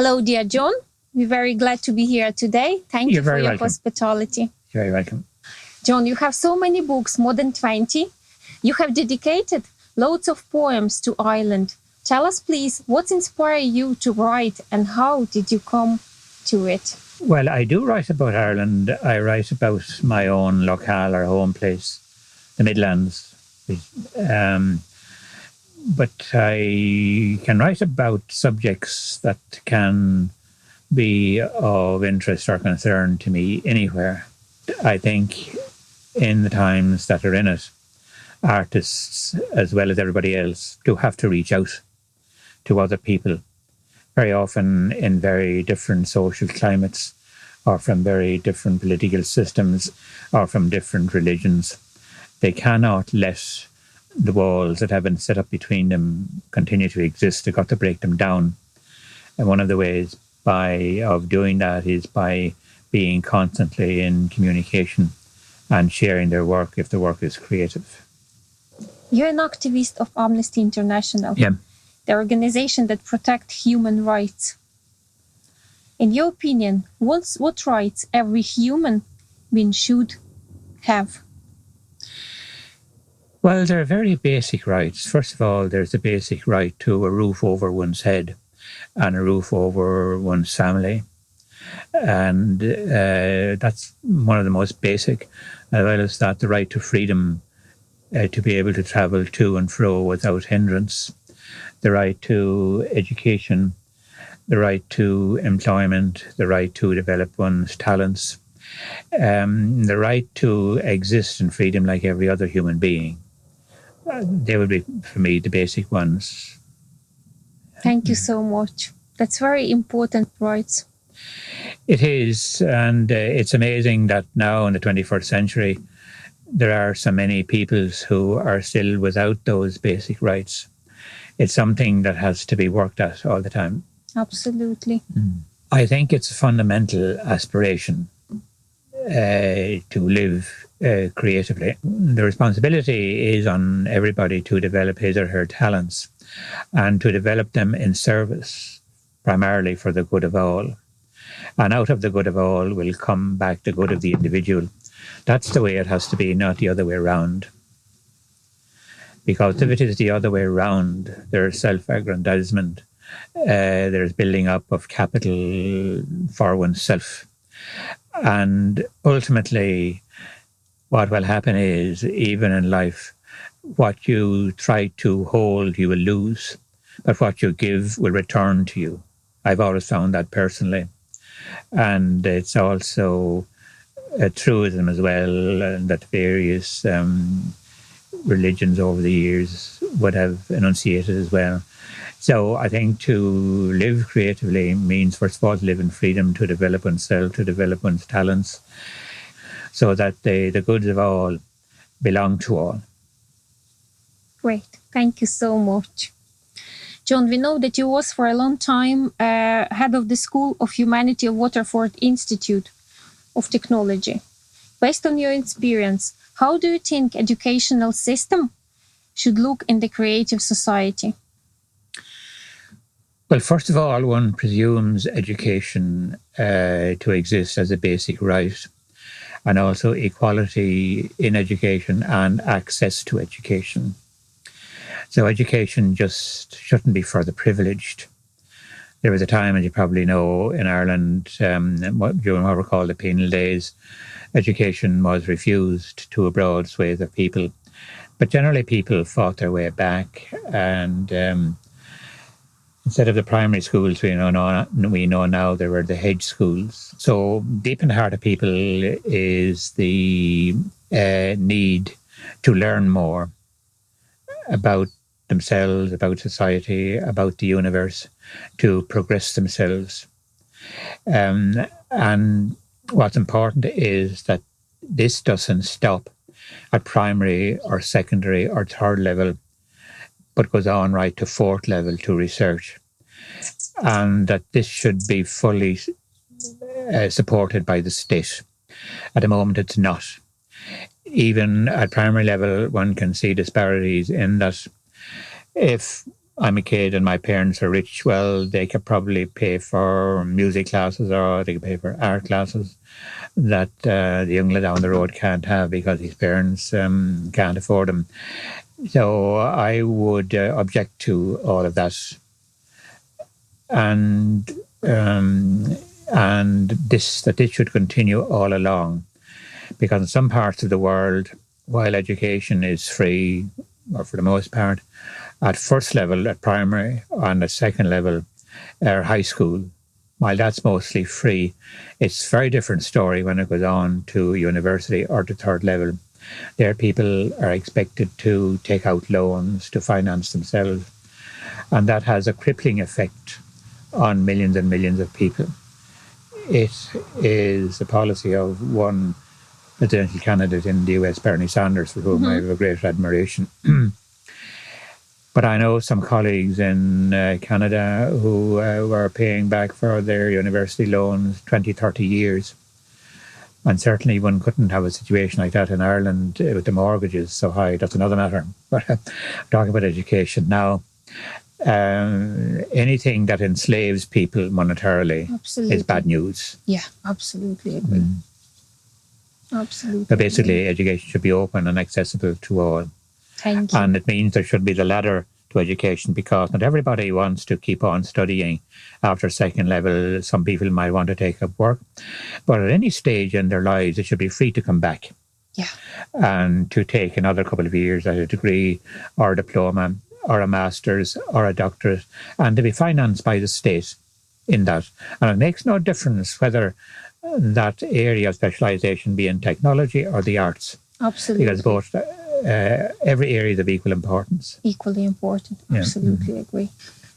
Hello, dear John. We're very glad to be here today. Thank you for your hospitality. You're very welcome. John, you have so many books, more than 20. You have dedicated loads of poems to Ireland. Tell us, please, what inspired you to write and how did you come to it? Well, I do write about Ireland. I write about my own locale or home place, the Midlands. But I can write about subjects that can be of interest or concern to me anywhere. I think in the times that are in it, artists, as well as everybody else, do have to reach out to other people, very often in very different social climates, or from very different political systems, or from different religions. They cannot let the walls that have been set up between them continue to exist. They've got to break them down. And one of the ways of doing that is by being constantly in communication and sharing their work if the work is creative. You're an activist of Amnesty International, the organization that protects human rights. In your opinion, what rights every human being should have? Well, there are very basic rights. First of all, there's the basic right to a roof over one's head and a roof over one's family. And that's one of the most basic, as well as that, the right to freedom, to be able to travel to and fro without hindrance, the right to education, the right to employment, the right to develop one's talents, the right to exist in freedom like every other human being. They would be, for me, the basic ones. Thank you so much. That's very important rights. It is, and it's amazing that now in the 21st century, there are so many peoples who are still without those basic rights. It's something that has to be worked at all the time. Absolutely. I think it's a fundamental aspiration to live creatively. The responsibility is on everybody to develop his or her talents and to develop them in service, primarily for the good of all. And out of the good of all will come back the good of the individual. That's the way it has to be, not the other way around. Because if it is the other way around, there's self-aggrandizement, there's building up of capital for oneself. And ultimately, what will happen is, even in life, what you try to hold, you will lose. But what you give will return to you. I've always found that personally. And it's also a truism as well that various religions over the years would have enunciated as well. So I think to live creatively means, first of all, to live in freedom, to develop oneself, to develop one's talents, so that the goods of all belong to all. Great. Thank you so much. John, we know that you was for a long time head of the School of Humanity of Waterford Institute of Technology. Based on your experience, how do you think educational system should look in the creative society? Well, first of all, one presumes education to exist as a basic right, and also equality in education and access to education. So education just shouldn't be for the privileged. There was a time, as you probably know, in Ireland, during what were called the penal days, education was refused to a broad swathe of people. But generally people fought their way back, and instead of the primary schools we know now, there were the hedge schools. So deep in the heart of people is the need to learn more about themselves, about society, about the universe, to progress themselves. And what's important is that this doesn't stop at primary or secondary or third level, but goes on right to fourth level to research. And that this should be fully supported by the state. At the moment, it's not. Even at primary level, one can see disparities in that if I'm a kid and my parents are rich, well, they could probably pay for music classes or they could pay for art classes that the young lad down the road can't have because his parents can't afford them. So I would object to all of that, and this should continue all along, because in some parts of the world, while education is free, or for the most part, at first level, at primary, and at second level, or high school, while that's mostly free, it's a very different story when it goes on to university or to third level. There, people are expected to take out loans to finance themselves, and that has a crippling effect on millions and millions of people. It is the policy of one presidential candidate in the US, Bernie Sanders, for whom I have a great admiration. But I know some colleagues in Canada who were paying back for their university loans 20, 30 years. And certainly one couldn't have a situation like that in Ireland with the mortgages so high. That's another matter. But talking about education now, anything that enslaves people monetarily is bad news. Yeah, absolutely agree. Absolutely. So basically, education should be open and accessible to all. Thank you. And it means there should be the ladder to education, because not everybody wants to keep on studying after second level. Some people might want to take up work. But at any stage in their lives, it should be free to come back. Yeah. And to take another couple of years at a degree or a diploma or a master's or a doctorate, and to be financed by the state in that. And it makes no difference whether that area of specialisation be in technology or the arts. Absolutely. Because both, every area is of equal importance. Equally important. Absolutely agree.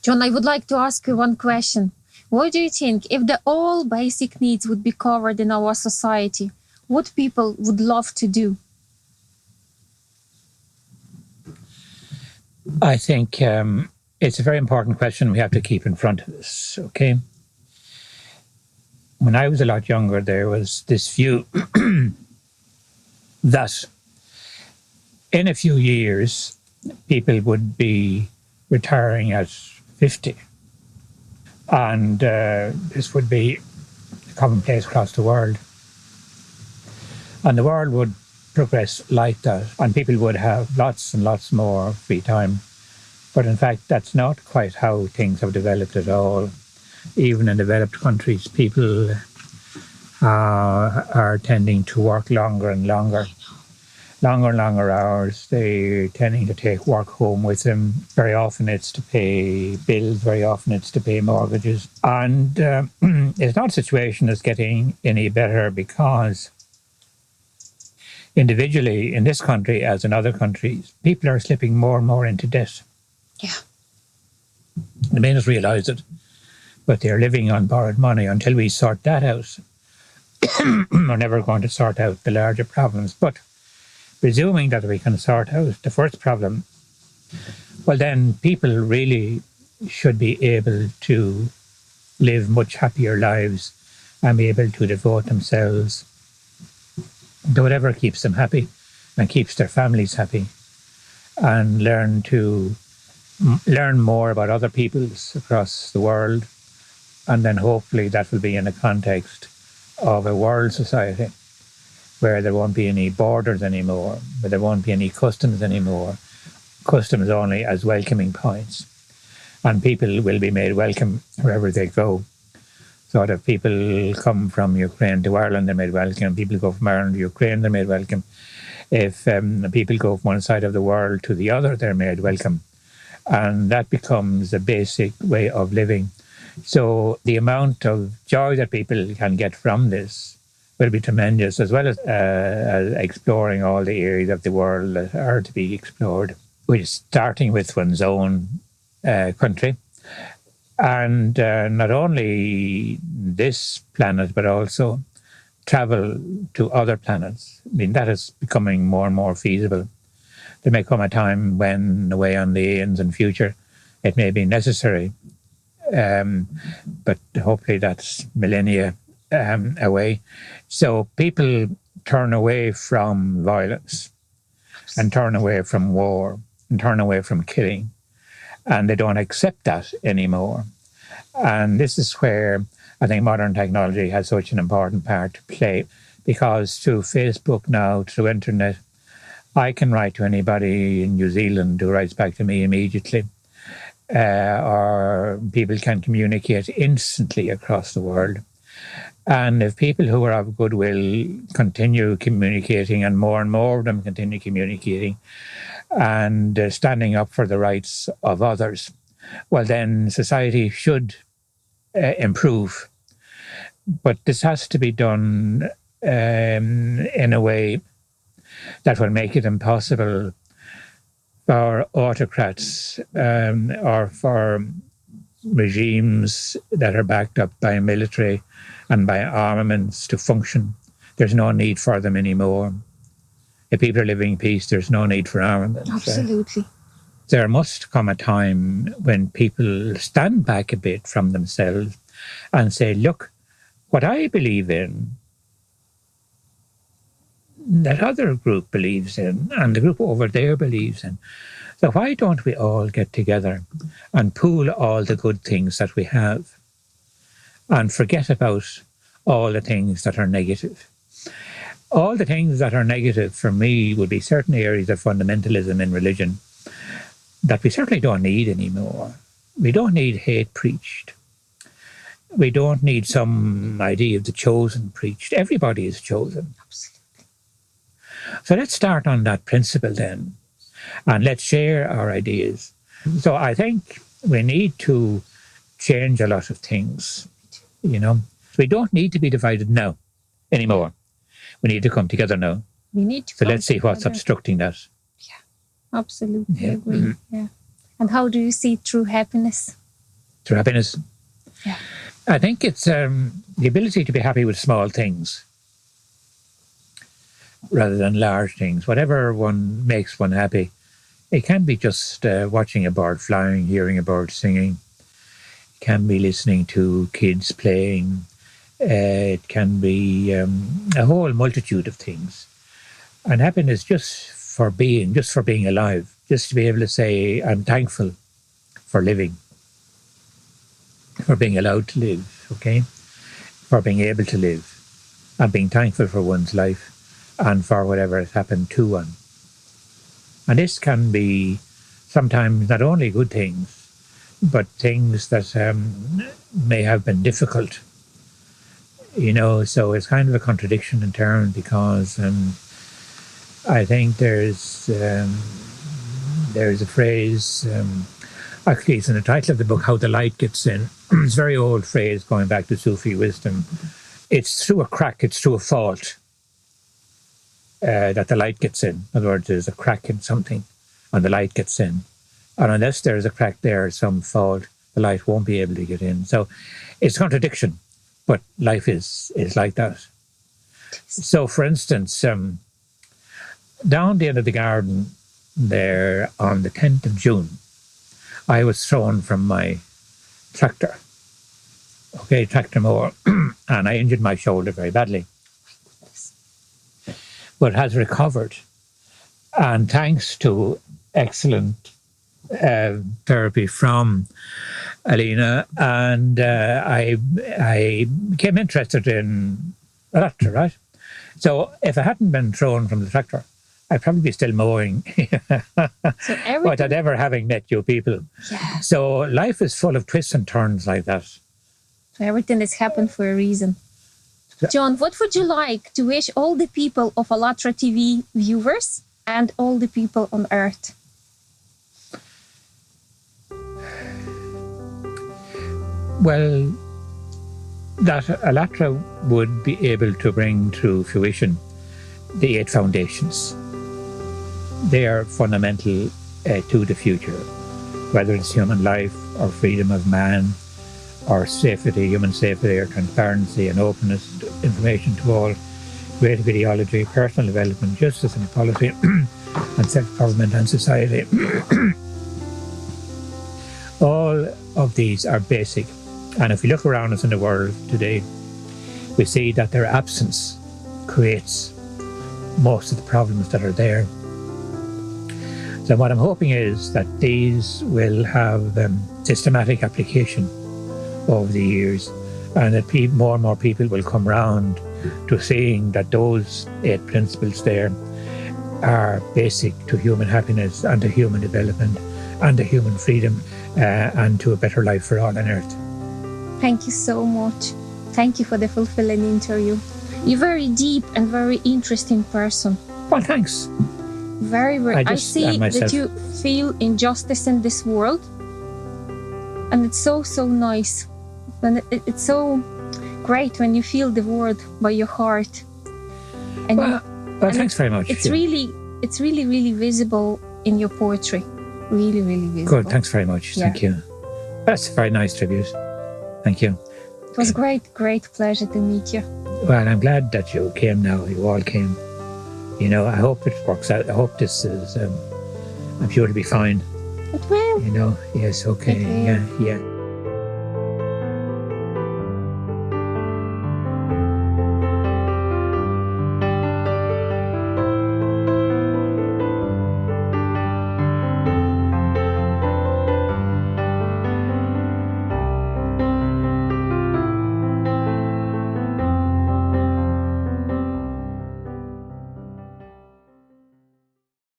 John, I would like to ask you one question. What do you think, if all basic needs would be covered in our society, what people would love to do? I think it's a very important question we have to keep in front of us, okay? When I was a lot younger, there was this view that in a few years, people would be retiring at 50. And this would be commonplace across the world. And the world would progress like that, and people would have lots and lots more free time. But in fact, that's not quite how things have developed at all. Even in developed countries, people are tending to work longer and longer hours. They're tending to take work home with them. Very often it's to pay bills, very often it's to pay mortgages. And it's not a situation that's getting any better, because individually in this country, as in other countries, people are slipping more and more into debt. Yeah. They may not realise it, but they're living on borrowed money. Until we sort that out, we're never going to sort out the larger problems. But presuming that we can sort out the first problem, well, then people really should be able to live much happier lives and be able to devote themselves to whatever keeps them happy and keeps their families happy, and learn more about other peoples across the world. And then hopefully that will be in the context of a world society where there won't be any borders anymore, where there won't be any customs anymore, customs only as welcoming points. And people will be made welcome wherever they go. So that if people come from Ukraine to Ireland, they're made welcome. People go from Ireland to Ukraine, they're made welcome. If people go from one side of the world to the other, they're made welcome. And that becomes a basic way of living. So the amount of joy that people can get from this will be tremendous, as well as exploring all the areas of the world that are to be explored, which is starting with one's own country. And not only this planet, but also travel to other planets. I mean, that is becoming more and more feasible. There may come a time when, away on the Aeons in future, it may be necessary. But hopefully that's millennia away. So people turn away from violence and turn away from war and turn away from killing and they don't accept that anymore. And this is where I think modern technology has such an important part to play, because through Facebook now, through internet, I can write to anybody in New Zealand who writes back to me immediately, or people can communicate instantly across the world. And if people who are of goodwill continue communicating, and more of them continue communicating and standing up for the rights of others, well, then society should improve. But this has to be done in a way that will make it impossible for autocrats or for regimes that are backed up by military and by armaments to function. There's no need for them anymore. If people are living in peace, there's no need for armaments. Absolutely. There must come a time when people stand back a bit from themselves and say, look, what I believe in, that other group believes in, and the group over there believes in. So why don't we all get together and pool all the good things that we have and forget about all the things that are negative? All the things that are negative for me would be certain areas of fundamentalism in religion that we certainly don't need anymore. We don't need hate preached. We don't need some idea of the chosen preached. Everybody is chosen. Absolutely. So let's start on that principle then, and let's share our ideas. So I think we need to change a lot of things, you know. We don't need to be divided now anymore. We need to come together now. We need to. So let's see what's obstructing that. Yeah, absolutely agree. Yeah. And how do you see true happiness? True happiness? Yeah. I think it's the ability to be happy with small things rather than large things. Whatever one makes one happy. It can be just watching a bird flying, hearing a bird singing. It can be listening to kids playing. It can be a whole multitude of things. And happiness just for being alive, just to be able to say, I'm thankful for living, for being allowed to live, okay? For being able to live, and being thankful for one's life and for whatever has happened to one. And this can be sometimes not only good things, but things that may have been difficult. You know, so it's kind of a contradiction in terms, because I think there's a phrase, actually it's in the title of the book, How the Light Gets In. It's a very old phrase going back to Sufi wisdom. It's through a crack, it's through a fault that the light gets in. In other words, there's a crack in something and the light gets in. And unless there's a crack there, some fault, the light won't be able to get in. So it's a contradiction, but life is like that. So for instance, down the end of the garden there on the 10th of June, I was thrown from my tractor, tractor mower, and I injured my shoulder very badly. But has recovered. And thanks to excellent therapy from Alina, and I became interested in ALLATRA, right? So if I hadn't been thrown from the tractor, I'd probably be still mowing without ever having met you people. Yeah. So life is full of twists and turns like that. So everything has happened for a reason. John, what would you like to wish all the people of ALLATRA TV viewers and all the people on Earth? Well, that ALLATRA would be able to bring to fruition the 8 foundations. They are fundamental to the future, whether it's human life or freedom of man, or safety, human safety, or transparency and openness, information to all, creative ideology, personal development, justice and equality, and self-government and society. All of these are basic. And if we look around us in the world today, we see that their absence creates most of the problems that are there. So what I'm hoping is that these will have systematic application over the years, and that more and more people will come round to seeing that those 8 principles there are basic to human happiness and to human development and to human freedom and to a better life for all on earth. Thank you so much. Thank you for the fulfilling interview. You're very deep and very interesting person. Well, thanks. Very. I see that you feel injustice in this world, and it's so nice, and it's so great when you feel the word by your heart. And well, thanks very much. It's really visible in your poetry. Really visible. Good. Thanks very much. Yeah. Thank you. That's a very nice tribute. Thank you. It was great pleasure to meet you. Well, I'm glad that you came now. You all came. You know, I hope it works out. I hope this is, I'm sure it'll be fine. It will. You know, yes, okay. It will. Yeah.